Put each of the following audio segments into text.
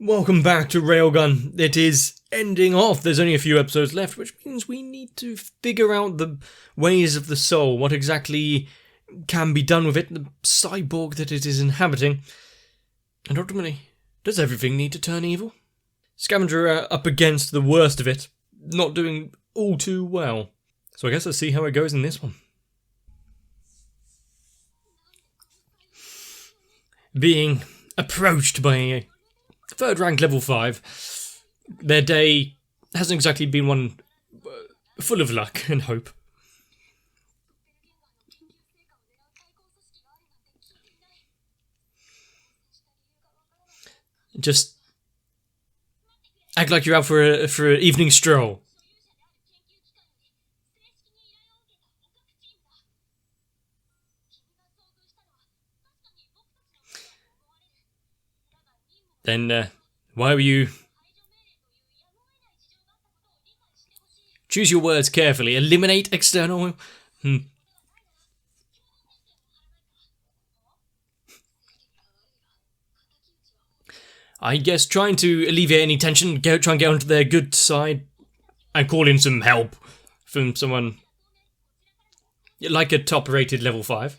Welcome back to Railgun. It is ending off. There's only a few episodes left, which means we need to figure out the ways of the soul, what exactly can be done with it, the cyborg that it is inhabiting. And ultimately, does everything need to turn evil? Scavenger are up against the worst of it, not doing all too well. So I guess let's see how it goes in this one. Being approached by a third rank level 5, their day hasn't exactly been one full of luck and hope. Just act like you're out for an evening stroll. Then, why were you... Choose your words carefully. Eliminate external... I guess trying to alleviate any tension, try and get onto their good side, and call in some help from someone like a top-rated level 5.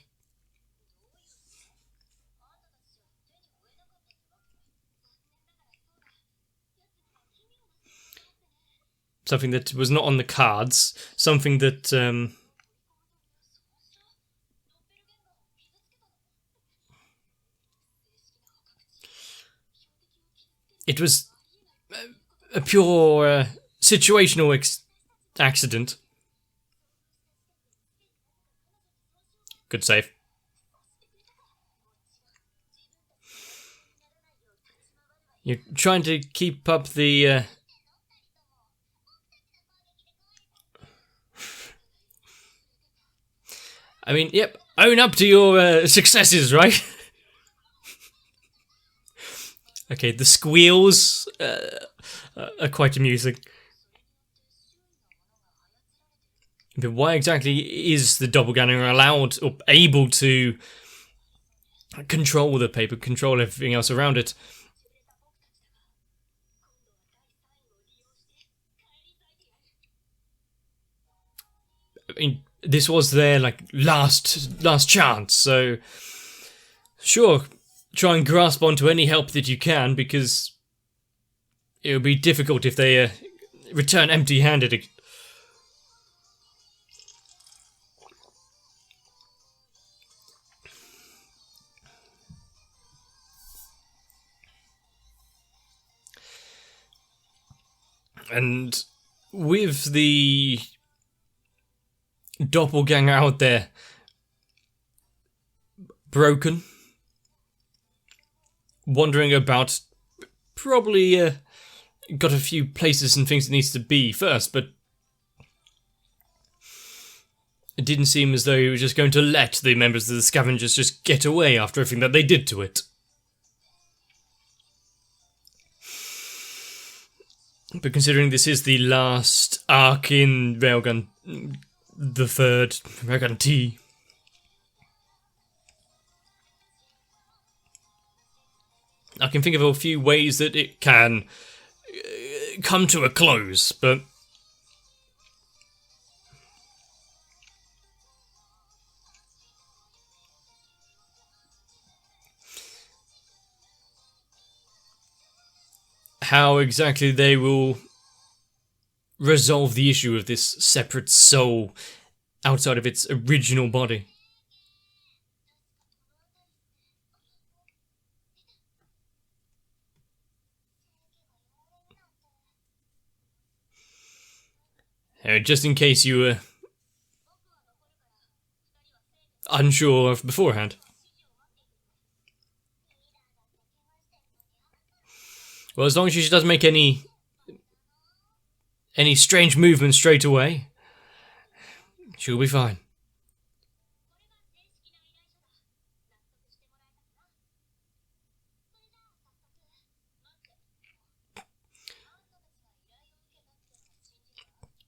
Something that was not on the cards, something that it was a pure situational accident. Good save. You're trying to keep up the I mean, yep, own up to your successes, right? Okay, the squeals are quite amusing. But why exactly is the doppelganger allowed or able to control the paper, control everything else around it? I mean, this was their last chance, so sure, try and grasp onto any help that you can, because it would be difficult if they return empty-handed. And with the doppelganger out there, broken, wandering about, probably got a few places and things it needs to be first, but it didn't seem as though he was just going to let the members of the Scavengers just get away after everything that they did to it. But considering this is the last arc in Railgun, the third, Railgun T, I can think of a few ways that it can come to a close, but how exactly they will resolve the issue of this separate soul outside of its original body. Just in case you were unsure of beforehand. Well, as long as she doesn't make any strange movements straight away, she'll be fine.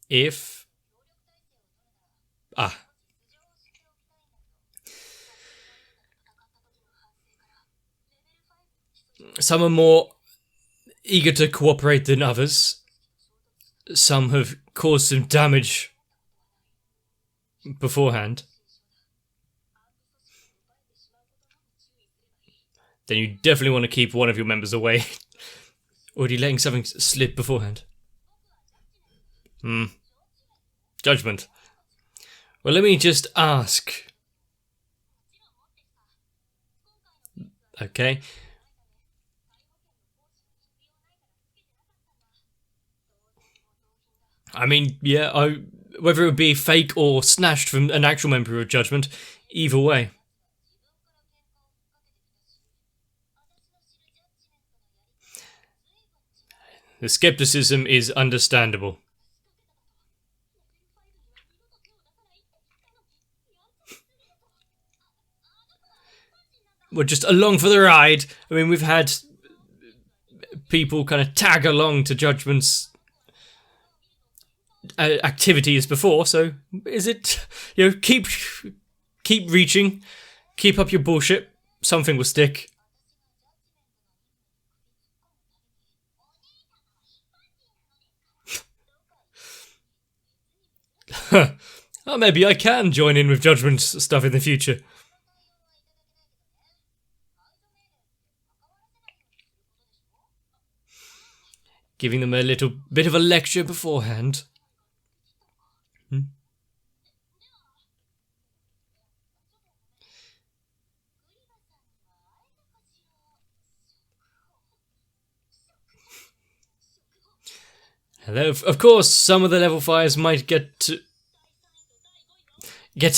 If... some are more eager to cooperate than others. Some have caused some damage beforehand. Then you definitely want to keep one of your members away. Already letting something slip beforehand. Judgment. Well, let me just ask. Okay. I mean, yeah, whether it would be fake or snatched from an actual member of Judgment, either way. The skepticism is understandable. We're just along for the ride. I mean, we've had people kind of tag along to Judgment's activities before, so is it, keep reaching, keep up your bullshit, something will stick. Oh, maybe I can join in with Judgment's stuff in the future. Giving them a little bit of a lecture beforehand. Hello. Of course, some of the level 5s might get to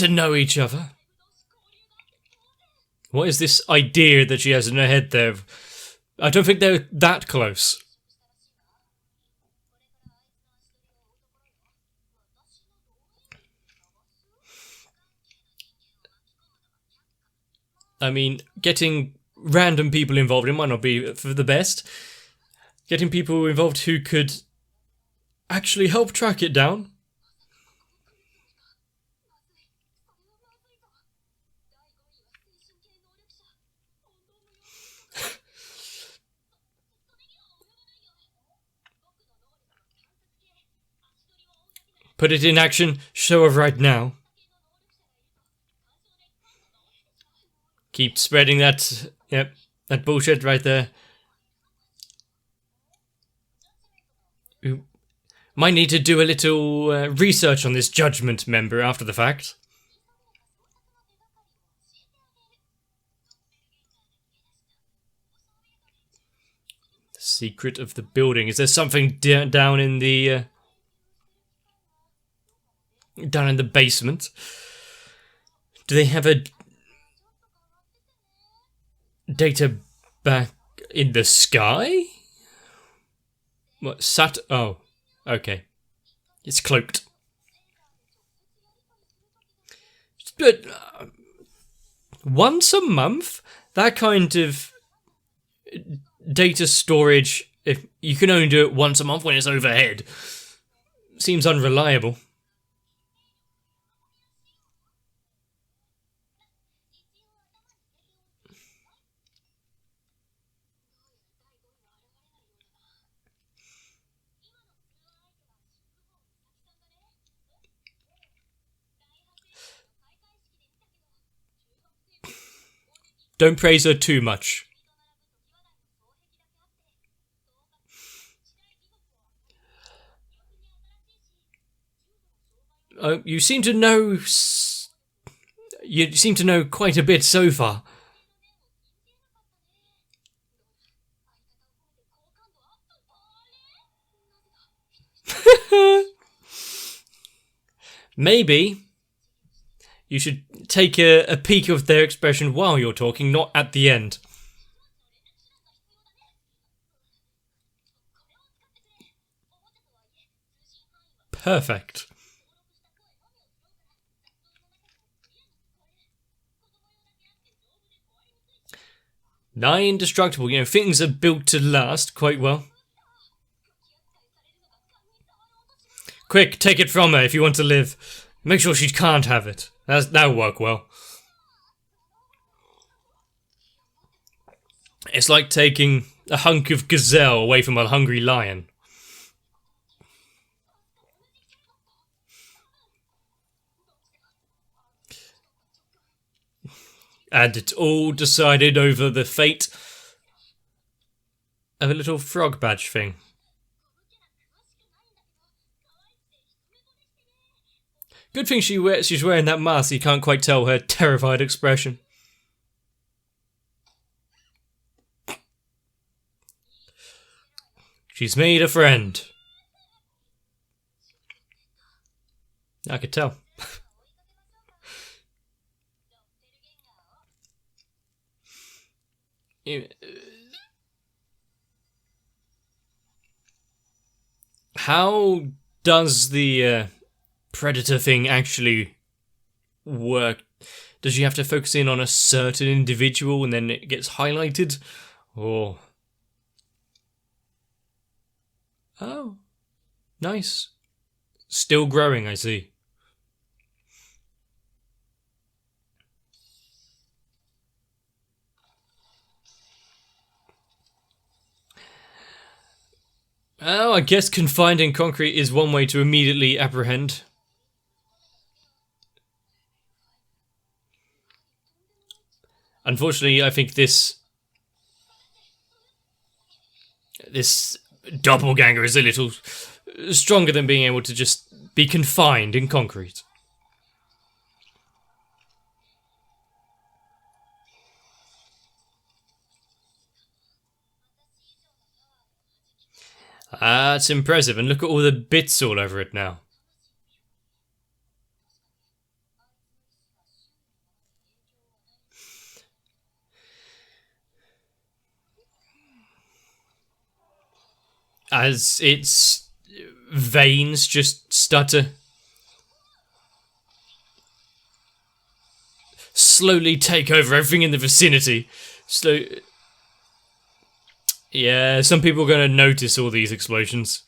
know each other. What is this idea that she has in her head there? I don't think they're that close. I mean, getting random people involved, it might not be for the best. Getting people involved who could actually help track it down. Put it in action, show her right now. Keep spreading that, that bullshit right there. We might need to do a little research on this Judgment member after the fact. The secret of the building. Is there something down in the basement? Do they have a data back in the sky? What, oh, okay. It's cloaked. But once a month? That kind of data storage, if you can only do it once a month when it's overhead, seems unreliable. Don't praise her too much. You seem to know. You seem to know quite a bit so far. Maybe you should take a peek of their expression while you're talking, not at the end. Perfect. Nigh indestructible. Things are built to last quite well. Quick, take it from her if you want to live. Make sure she can't have it. That'll work well. It's like taking a hunk of gazelle away from a hungry lion. And it's all decided over the fate of a little frog badge thing. Good thing she's wearing that mask, so you can't quite tell her terrified expression. She's made a friend. I could tell. How does the predator thing actually work? Does she have to focus in on a certain individual and then it gets highlighted? Or... Oh, nice. Still growing, I see. Oh, I guess confined in concrete is one way to immediately apprehend. Unfortunately, I think this doppelganger is a little stronger than being able to just be confined in concrete. Ah, it's impressive, and look at all the bits all over it now. As its veins just start to slowly take over everything in the vicinity. Yeah, some people are going to notice all these explosions.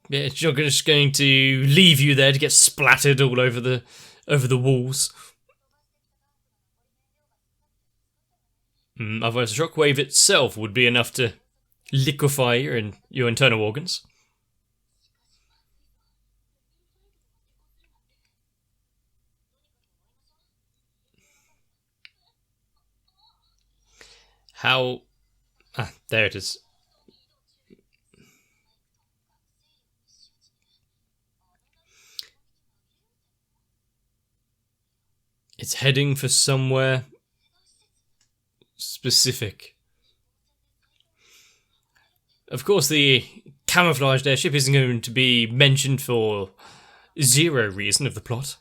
Yeah, it's not just going to leave you there to get splattered all over the walls. Otherwise, the shockwave itself would be enough to liquefy your internal organs. How... Ah, there it is. It's heading for somewhere specific. Of course, the camouflaged airship isn't going to be mentioned for zero reason of the plot.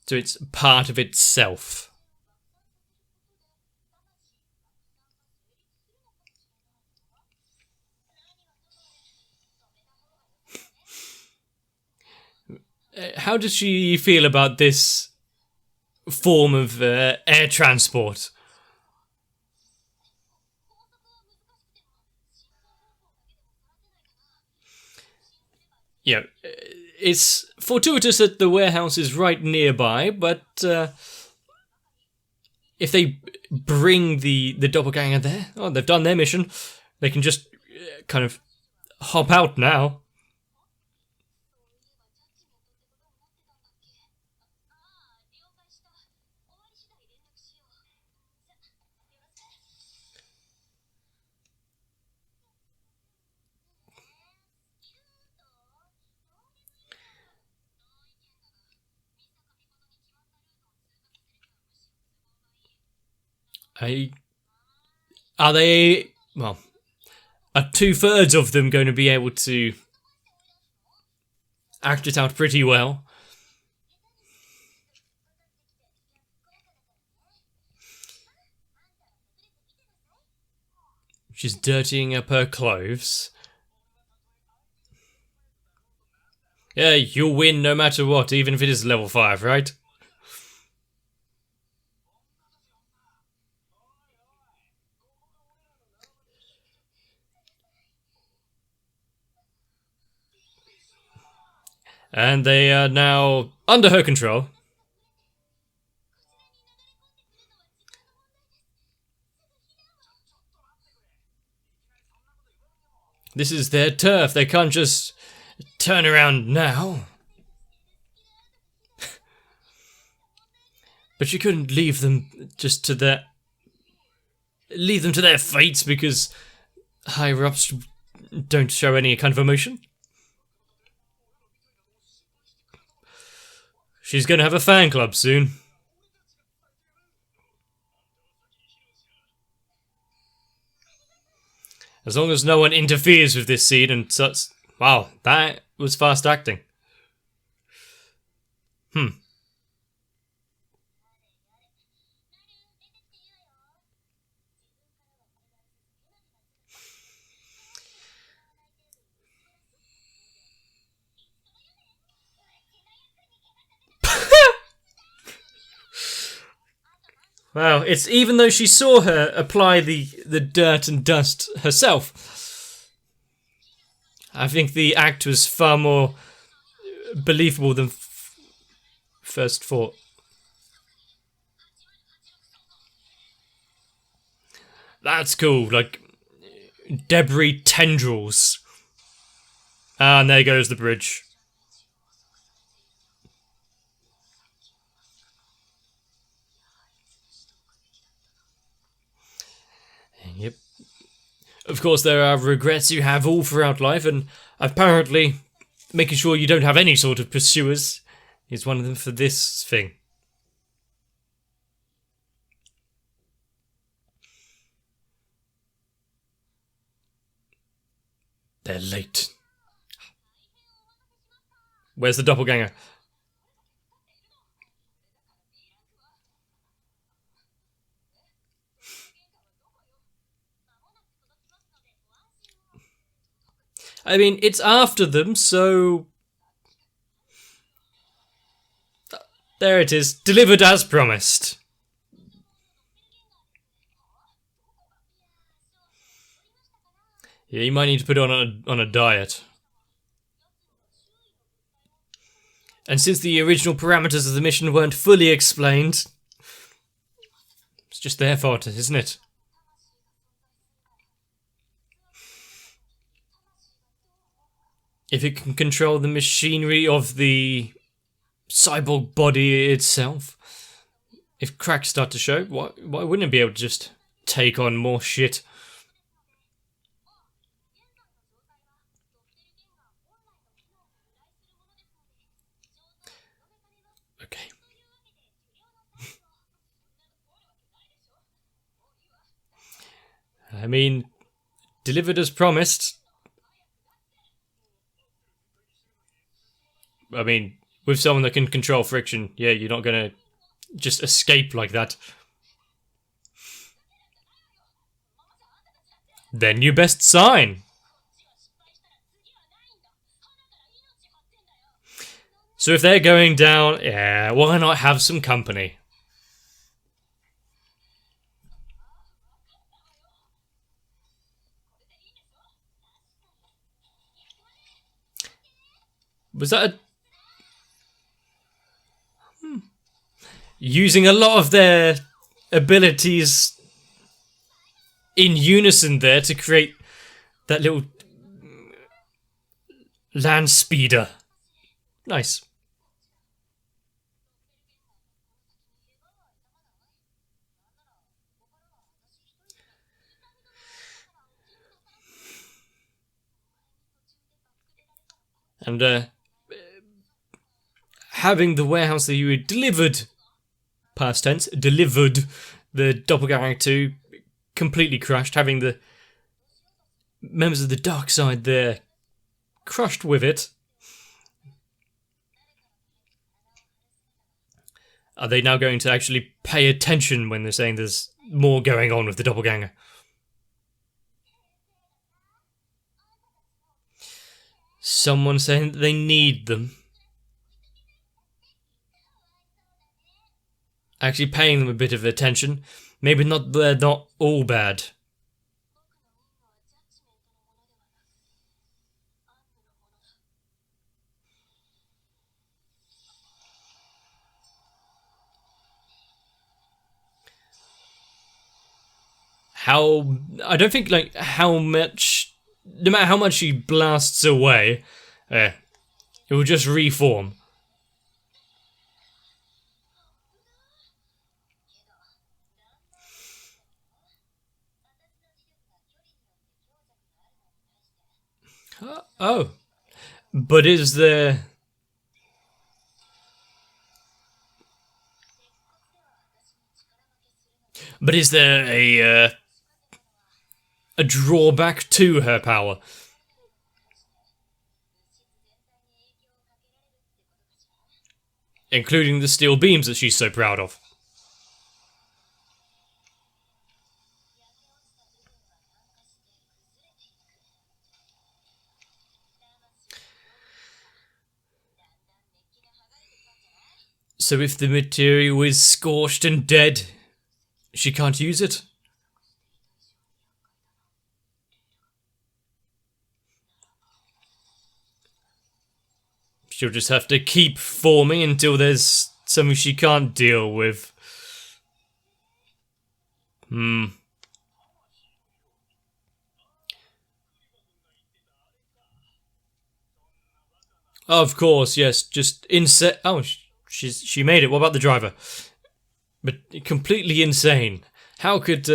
So it's part of itself. How does she feel about this form of air transport? Yeah, it's fortuitous that the warehouse is right nearby, but if they bring the doppelganger there, oh, they've done their mission. They can just kind of hop out now. Are they... Well, are 2/3 of them going to be able to act it out pretty well? She's dirtying up her clothes. Yeah, you'll win no matter what, even if it is level 5, right? And they are now under her control. This is their turf. They can't just turn around now. But she couldn't leave them just to their... leave them to their fates because higher-ups don't show any kind of emotion. She's gonna have a fan club soon. As long as no one interferes with this scene and such... Wow, that was fast acting. Wow, it's even though she saw her apply the dirt and dust herself. I think the act was far more believable than first thought. That's cool, like debris tendrils. Ah, and there goes the bridge. Yep. Of course, there are regrets you have all throughout life, and apparently making sure you don't have any sort of pursuers is one of them for this thing. They're late. Where's the doppelganger? I mean, it's after them, so... There it is. Delivered as promised. Yeah, you might need to put it on a diet. And since the original parameters of the mission weren't fully explained, it's just their fault, isn't it? If it can control the machinery of the cyborg body itself, if cracks start to show, why wouldn't it be able to just take on more shit? Okay. I mean, delivered as promised. I mean, with someone that can control friction, yeah, you're not gonna just escape like that. Then you best sign. So if they're going down, yeah, why not have some company? Was that a... Using a lot of their abilities in unison there to create that little land speeder. Nice. And having the warehouse that you had delivered, past tense, delivered the doppelganger to completely crushed, having the members of the dark side there crushed with it. Are they now going to actually pay attention when they're saying there's more going on with the someone saying that they need them. Actually paying them a bit of attention. Maybe they're not all bad. I don't think, like, how much, no matter how much she blasts away, it will just reform. Oh. But is there... But is there a drawback to her power? Including the steel beams that she's so proud of. So if the material is scorched and dead, she can't use it? She'll just have to keep forming until there's something she can't deal with. Of course, yes, just insane. Oh, she made it. What about the driver? But completely insane. How could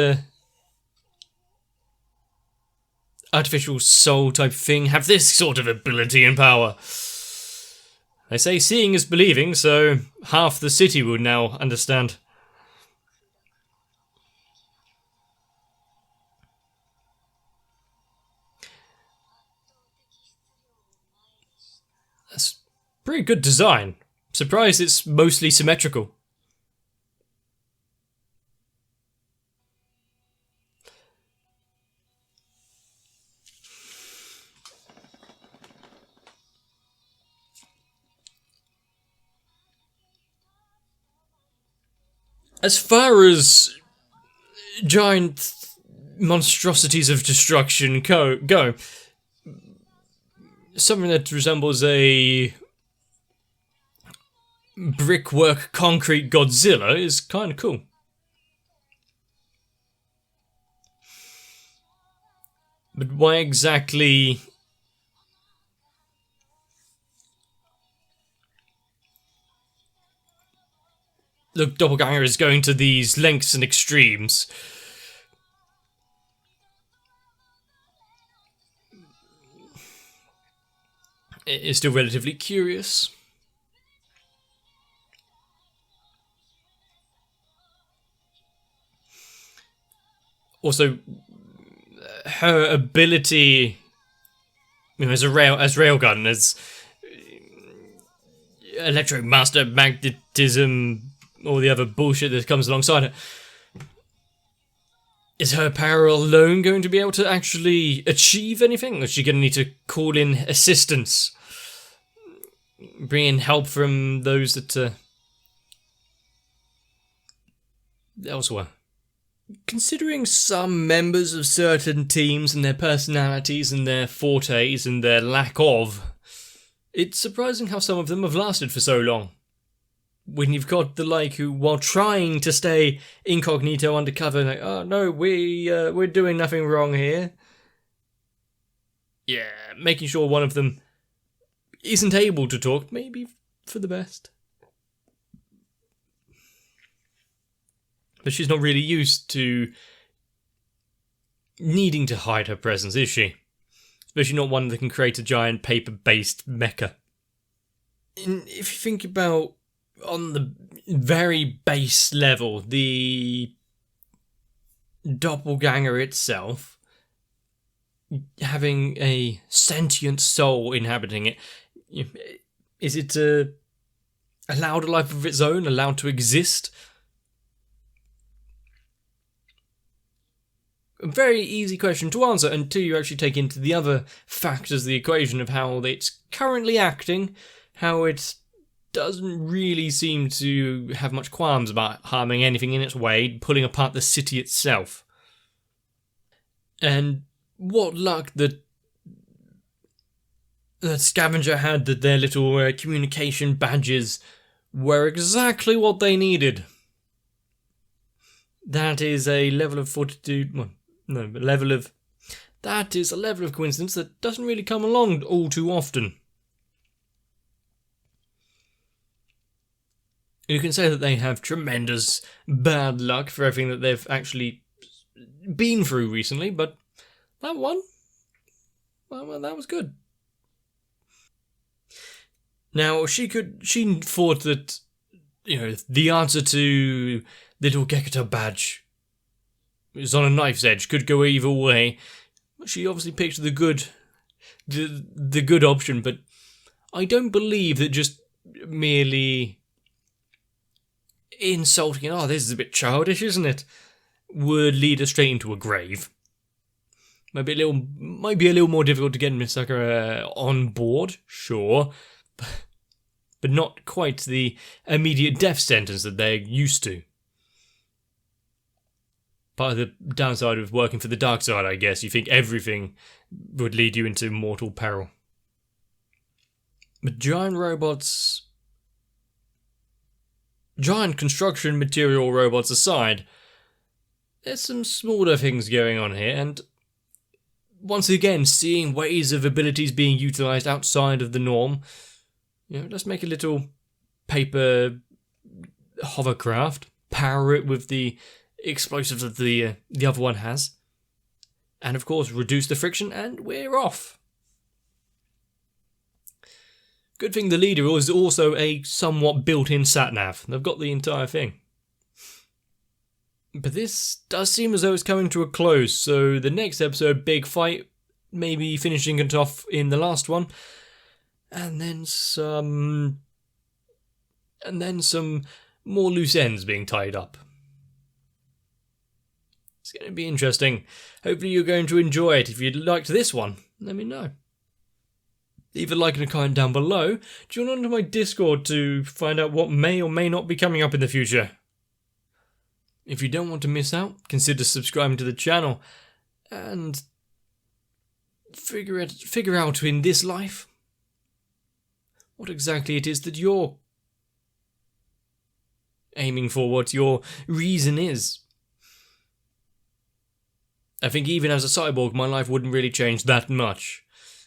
artificial soul type thing have this sort of ability and power? They say seeing is believing, so half the city will now understand. That's pretty good design. Surprised it's mostly symmetrical. As far as giant monstrosities of destruction go, something that resembles a brickwork concrete Godzilla is kind of cool. But why exactly... the doppelganger is going to these lengths and extremes. It is still relatively curious. Also, her ability, you know, as Railgun, as electromagnetism, all the other bullshit that comes alongside it. Is her power alone going to be able to actually achieve anything? Is she going to need to call in assistance? Bring in help from those that elsewhere? Considering some members of certain teams and their personalities and their fortes and their lack of, it's surprising how some of them have lasted for so long. When you've got the like who, while trying to stay incognito undercover, like, oh no, we're doing nothing wrong here. Yeah, making sure one of them isn't able to talk, maybe for the best. But she's not really used to needing to hide her presence, is she? Especially not one that can create a giant paper-based mecha. And if you think about, on the very base level, the doppelganger itself, having a sentient soul inhabiting it, is it allowed a life of its own, allowed to exist? a very easy question to answer until you actually take into the other factors of the equation of how it's currently acting, how it doesn't really seem to have much qualms about harming anything in its way, pulling apart the city itself. And what luck that Scavenger had that their little communication badges were exactly what they needed. That is a level of fortitude. Well, no, but that is a level of coincidence that doesn't really come along all too often. You can say that they have tremendous bad luck for everything that they've actually been through recently, but that one, well, that was good. Now, she thought that, the answer to the little Gekata badge is on a knife's edge, could go either way. She obviously picked the good option, but I don't believe that just merely insulting, this is a bit childish, isn't it, would lead us straight into a grave. Might be a little more difficult to get Misaka on board, sure, but not quite the immediate death sentence that they're used to. Part of the downside of working for the dark side, I guess, you think everything would lead you into mortal peril. But giant construction material robots aside, there's some smaller things going on here, and once again, seeing ways of abilities being utilised outside of the norm. Let's make a little paper hovercraft, power it with the explosives that the other one has, and of course reduce the friction, and we're off. Good thing the leader is also a somewhat built-in sat-nav. They've got the entire thing. But this does seem as though it's coming to a close, so the next episode, big fight, maybe finishing it off in the last one, and then some more loose ends being tied up. It's going to be interesting. Hopefully you're going to enjoy it. If you liked this one, let me know. Leave a like and a comment down below. Join on to my Discord to find out what may or may not be coming up in the future. If you don't want to miss out, consider subscribing to the channel and figure out in this life what exactly it is that you're aiming for, what your reason is. I think even as a cyborg, my life wouldn't really change that much.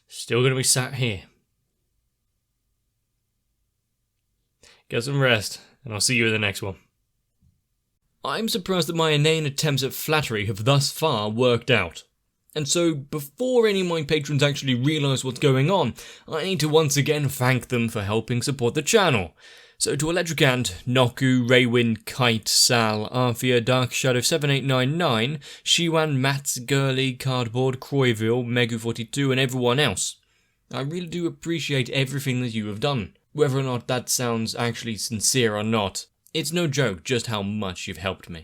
Still going to be sat here. Get some rest, and I'll see you in the next one. I'm surprised that my inane attempts at flattery have thus far worked out. And so, before any of my patrons actually realise what's going on, I need to once again thank them for helping support the channel. So to Electricant, Noku, Raywin, Kite, Sal, Arthea, Dark Shadow 7899, Shiwan, Mats, Gurley, Cardboard, Croyville, Megu42 and everyone else. I really do appreciate everything that you have done. Whether or not that sounds actually sincere or not, it's no joke just how much you've helped me.